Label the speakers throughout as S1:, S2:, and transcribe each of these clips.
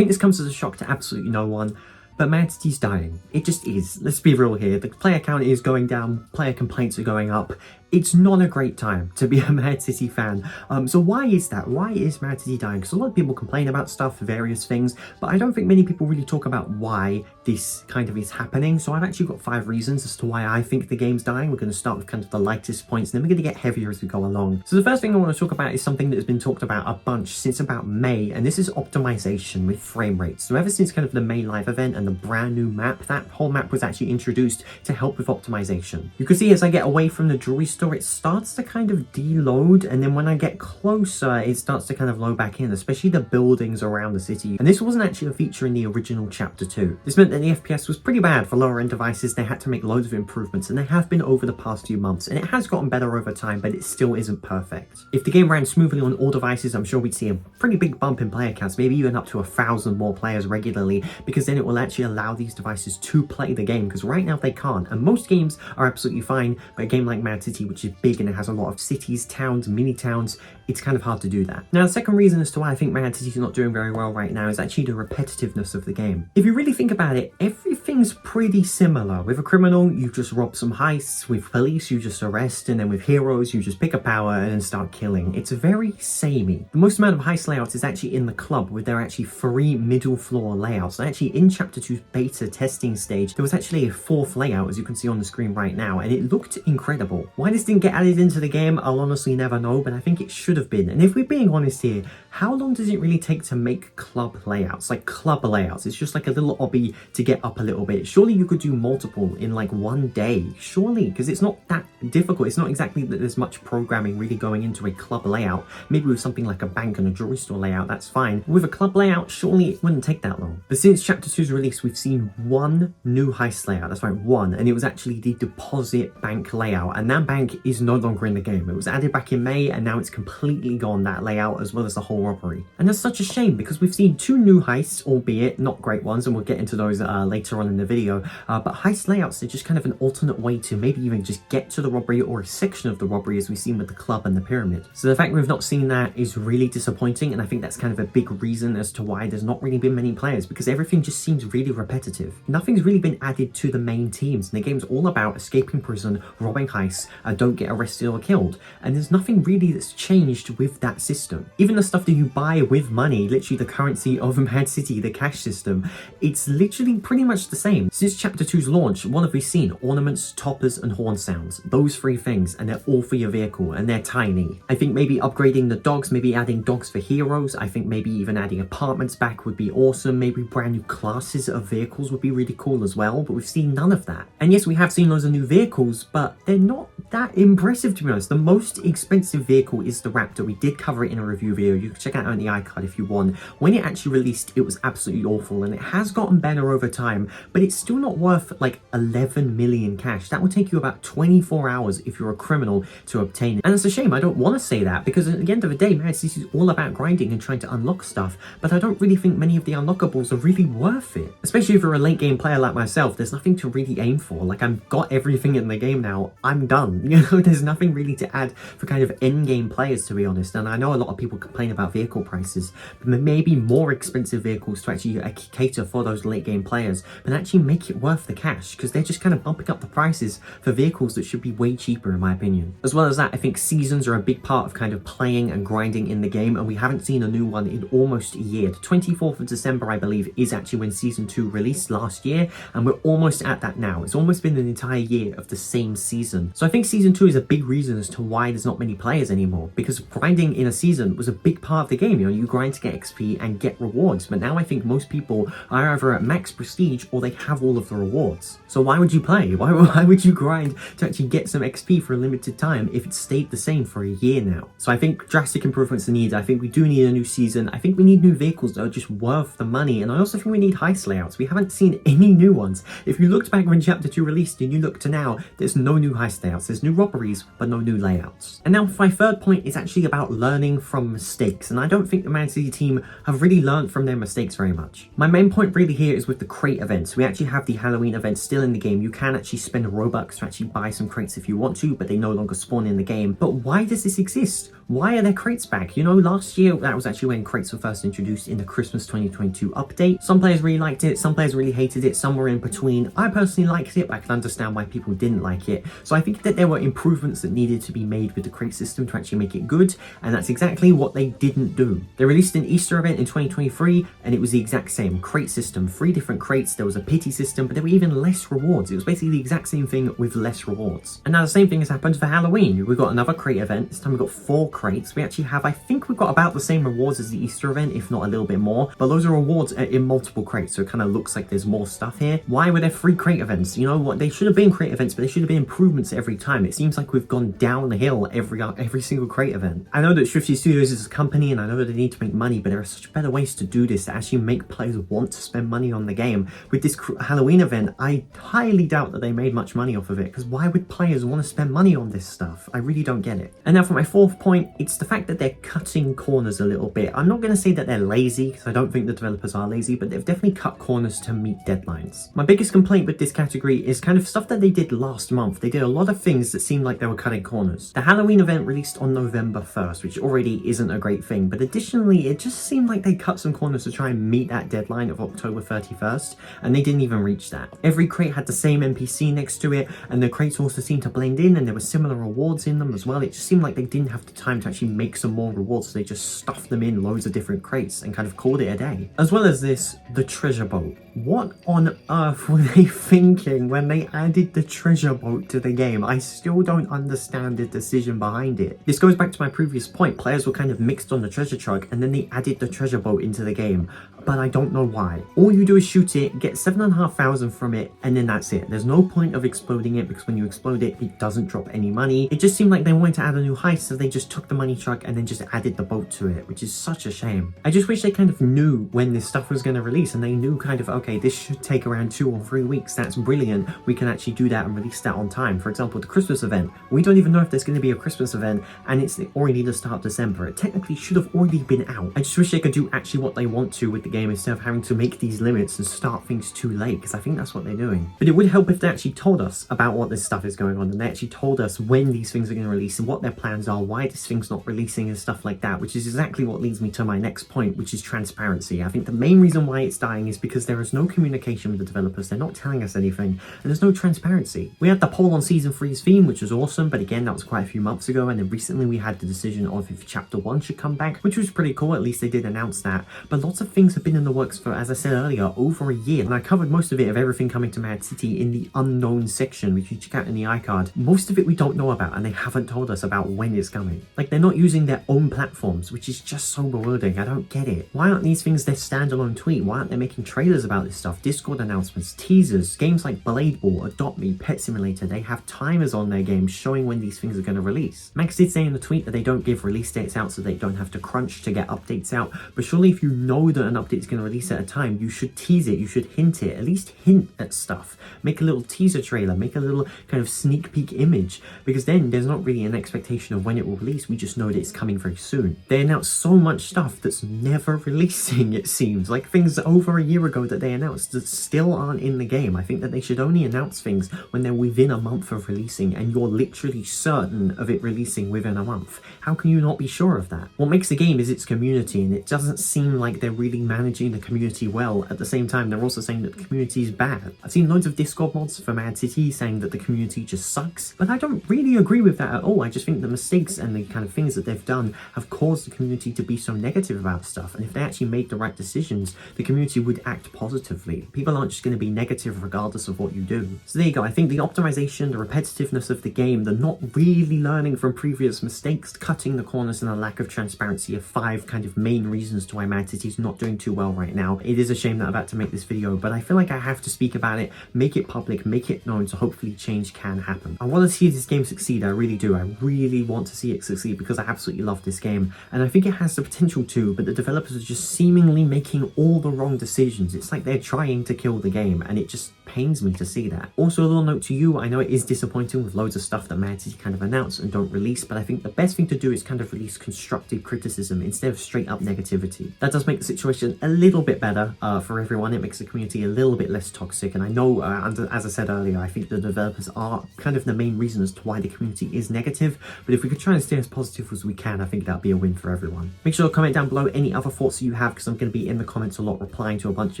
S1: think this comes as a shock to absolutely no one, but Man City's dying. It just is. Let's be real here. The player count is going down, player complaints are going up. It's not a great time to be a Man City fan. So why is that? Why is Man City dying? Because a lot of people complain about stuff, various things, but I don't think many people really talk about why this kind of is happening. So I've actually got 5 reasons as to why I think the game's dying. We're going to start with kind of the lightest points, and then we're going to get heavier as we go along. So the first thing I want to talk about is something that has been talked about a bunch since about May, and this is optimization with frame rates. So ever since kind of the May live event and the brand new map, that whole map was actually introduced to help with optimization. You can see as I get away from the jewelry store, it starts to kind of deload, and then when I get closer, it starts to kind of load back in, especially the buildings around the city. And this wasn't actually a feature in the original Chapter 2. This meant that the FPS was pretty bad for lower end devices. They had to make loads of improvements, and they have been over the past few months, and it has gotten better over time, but it still isn't perfect. If the game ran smoothly on all devices, I'm sure we'd see a pretty big bump in player counts, maybe even up to 1,000 more players regularly, because then it will actually allow these devices to play the game, because right now they can't. And most games are absolutely fine, but a game like Man City, which is big and it has a lot of cities, towns, mini towns, it's kind of hard to do that. Now, the second reason as to why I think Man City's not doing very well right now is actually the repetitiveness of the game. If you really think about it, everything's pretty similar. With a criminal, you just rob some heists. With police, you just arrest. And then with heroes, you just pick a power and then start killing. It's very samey. The most amount of heist layouts is actually in the club, where there are actually 3 middle floor layouts. And actually in Chapter 2's beta testing stage, there was actually a 4th layout, as you can see on the screen right now, and it looked incredible. Why this didn't get added into the game, I'll honestly never know, but I think it should have been. And if we're being honest here, how long does it really take to make club layouts? Like club layouts, it's just like a little obby to get up a little bit. Surely you could do multiple in like one day, surely, because it's not that difficult. It's not exactly that there's much programming really going into a club layout. Maybe with something like a bank and a jewelry store layout, that's fine. With a club layout, surely it wouldn't take that long. But since Chapter 2's release, we've seen 1 new heist layout. That's right, 1, and it was actually the deposit bank layout, and that bank is no longer in the game. It was added back in May, and now it's completely gone, that layout, as well as the whole robbery. And that's such a shame, because we've seen 2 new heists, albeit not great ones, and we'll get into those later on in the video, but heist layouts are just kind of an alternate way to maybe even just get to the robbery or a section of the robbery, as we've seen with the club and the pyramid. So the fact we've not seen that is really disappointing, and I think that's kind of a big reason as to why there's not really been many players, because everything just seems really repetitive. Nothing's really been added to the main teams, and the game's all about escaping prison, robbing heists, and don't get arrested or killed, and there's nothing really that's changed with that system. Even the stuff that you buy with money, literally the currency of Man City, the cash system, it's literally pretty much the same. Since Chapter 2's launch, what have we seen? Ornaments, toppers, and horn sounds. Those 3 things, and they're all for your vehicle, and they're tiny. I think maybe upgrading the dogs, maybe adding dogs for heroes, I think maybe even adding apartments back would be awesome. Maybe brand new classes of vehicles would be really cool as well, but we've seen none of that. And yes, we have seen loads of new vehicles, but they're not that impressive, to be honest. The most expensive vehicle is the Raptor. We did cover it in a review video. You can check out on the iCard if you want. When it actually released, it was absolutely awful, and it has gotten better over time, but it's still not worth like 11 million cash. That would take you about 24 hours if you're a criminal to obtain it. And it's a shame. I don't want to say that, because at the end of the day, Man City is all about grinding and trying to unlock stuff, but I don't really think many of the unlockables are really worth it. Especially if you're a late game player like myself, there's nothing to really aim for. Like, I've got everything in the game now. I'm done. You know, there's nothing really to add for kind of end game players, to be honest. And I know a lot of people complain about vehicle prices, but maybe more expensive vehicles to actually cater for those late game players, but actually make it worth the cash, because they're just kind of bumping up the prices for vehicles that should be way cheaper, in my opinion. As well as that, I think seasons are a big part of kind of playing and grinding in the game, and we haven't seen a new one in almost a year. The 24th of December, I believe, is actually when Season 2 released last year, and we're almost at that now. It's almost been an entire year of the same season. So I think Season 2 is a big reason as to why there's not many players anymore, because grinding in a season was a big part of the game. You know, you grind to get XP and get rewards, but now I think most people are either at max prestige or they have all of the rewards. So why would you play? Why would you grind to actually get some XP for a limited time if it stayed the same for a year now? So I think drastic improvements are needed. I think we do need a new season. I think we need new vehicles that are just worth the money, and I also think we need heist layouts. We haven't seen any new ones. If you looked back when Chapter 2 released and you look to now, there's no new heist layouts. There's new robberies, but no new layouts. And now my third point is actually about learning from mistakes, and I don't think the Man City team have really learned from their mistakes very much. My main point really here is with the crate events. We actually have the Halloween event still in the game. You can actually spend Robux to actually buy some crates if you want to, but they no longer spawn in the game. But why does this exist? Why are there crates back? You know, last year, that was actually when crates were first introduced in the Christmas 2022 update. Some players really liked it, some players really hated it, some were in between. I personally liked it, but I can understand why people didn't like it. So I think that there were improvements that needed to be made with the crate system to actually make it good, and that's exactly what they didn't do. They released an Easter event in 2023, and it was the exact same crate system, 3 different crates. There was a pity system, but there were even less rewards. It was basically the exact same thing with less rewards. And now the same thing has happened for Halloween. We've got another crate event. This time we've got 4 crates. We actually have, I think we've got about the same rewards as the Easter event, if not a little bit more, but those are rewards in multiple crates, so it kind of looks like there's more stuff here. Why were there 3 crate events? You know what, they should have been crate events, but they should have been improvements every time. It seems like we've gone down the hill every single crate event. I know that Swifty Studios is a company, and I know that they need to make money, but there are such better ways to do this to actually make players want to spend money on the game. With this Halloween event, I highly doubt that they made much money off of it, because why would players want to spend money on this stuff? I really don't get it. And now for my 4th point, it's the fact that they're cutting corners a little bit. I'm not going to say that they're lazy, because I don't think the developers are lazy, but they've definitely cut corners to meet deadlines. My biggest complaint with this category is kind of stuff that they did last month. They did a lot of things that seemed like they were cutting corners. The Halloween event released on November 1st, which already isn't a great thing, but additionally, it just seemed like they cut some corners to try and meet that deadline of October 31st, and they didn't even reach that. Every crate had the same NPC next to it, and the crates also seemed to blend in, and there were similar rewards in them as well. It just seemed like they didn't have the time to actually make some more rewards, so they just stuffed them in loads of different crates and kind of called it a day. As well as this, the treasure boat. What on earth were they thinking when they added the treasure boat to the game? I still don't understand the decision behind it. This goes back to my previous point. Players were kind of mixed on the treasure truck, and then they added the treasure boat into the game, but I don't know why. All you do is shoot it, get 7,500 from it, and then that's it. There's no point of exploding it, because when you explode it, it doesn't drop any money. It just seemed like they wanted to add a new heist, so they just took the money truck and then just added the boat to it, which is such a shame. I just wish they kind of knew when this stuff was going to release, and they knew kind of, okay, this should take around 2 or 3 weeks. That's brilliant. We can actually do that and release that on time. For example, the Christmas event. We don't even know if there's going to be a Christmas event, and it's already the start of December. It technically should have already been out. I just wish they could do actually what they want to with the game instead of having to make these limits and start things too late, because I think that's what they're doing. But it would help if they actually told us about what this stuff is going on, and they actually told us when these things are going to release and what their plans are, why this thing's not releasing and stuff like that, which is exactly what leads me to my next point, which is transparency. I think the main reason why it's dying is because there is no communication with the developers. They're not telling us anything, and there's no transparency. We had the poll on Season 3's theme, which was awesome, but again, that was quite a few months ago, and then recently we had the decision of if Chapter 1 should come back, which was pretty cool. At least they did announce that. But lots of things have been in the works for, as I said earlier, over a year, and I covered most of it, of everything coming to Mad City, in the unknown section, which you check out in the iCard. Most of it we don't know about, and they haven't told us about when it's coming. Like, they're not using their own platforms, which is just so bewildering. I don't get it. Why aren't these things their standalone tweet? Why aren't they making trailers about this stuff, Discord announcements, teasers? Games like Blade Ball, Adopt Me, Pet Simulator, they have timers on their games showing when these things are going to release. Max did say in the tweet that they don't give release dates out so they don't have to crunch to get updates out, but surely if you know that an update is going to release at a time, you should tease it, you should hint it, at least hint at stuff. Make a little teaser trailer, make a little kind of sneak peek image, because then there's not really an expectation of when it will release, we just know that it's coming very soon. They announced so much stuff that's never releasing, it seems, like things over a year ago that they announced that still aren't in the game. I think that they should only announce things when they're within a month of releasing, and you're literally certain of it releasing within a month. How can you not be sure of that? What makes the game is its community, and it doesn't seem like they're really managing the community well. At the same time, they're also saying that the community is bad. I've seen loads of Discord mods for Mad City saying that the community just sucks, but I don't really agree with that at all. I just think the mistakes and the kind of things that they've done have caused the community to be so negative about stuff, and if they actually made the right decisions, the community would act positively. People aren't just going to be negative regardless of what you do. So there you go. I think the optimization, the repetitiveness of the game, the not really learning from previous mistakes, cutting the corners, and a lack of transparency are 5 kind of main reasons to why Mad City's not doing too well right now. It is a shame that I'm about to make this video, but I feel like I have to speak about it, make it public, make it known, so hopefully change can happen. I want to see this game succeed, I really do. I really want to see it succeed because I absolutely love this game, and I think it has the potential to, but the developers are just seemingly making all the wrong decisions. It's like they're trying to kill the game, and it just pains me to see that. Also, a little note to you, I know it is disappointing with loads of stuff that Mad City kind of announce and don't release, but I think the best thing to do is kind of release constructive criticism instead of straight up negativity. That does make the situation a little bit better for everyone. It makes the community a little bit less toxic, and I know, as I said earlier, I think the developers are kind of the main reason as to why the community is negative, but if we could try and stay as positive as we can, I think that'd be a win for everyone. Make sure to comment down below any other thoughts you have, because I'm going to be in the comments a lot replying to a bunch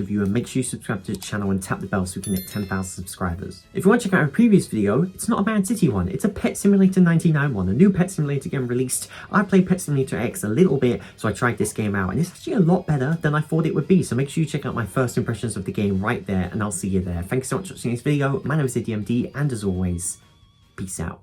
S1: of you, and make sure you subscribe to the channel and tap the bell so we can hit 10,000 subscribers. If you want to check out a previous video, it's not a Man City one, it's a Pet Simulator 99 one, a new Pet Simulator game released. I played Pet Simulator X a little bit, so I tried this game out, and it's actually a lot better than I thought it would be, so make sure you check out my first impressions of the game right there, and I'll see you there. Thanks so much for watching this video. My name is DMD, and as always, peace out.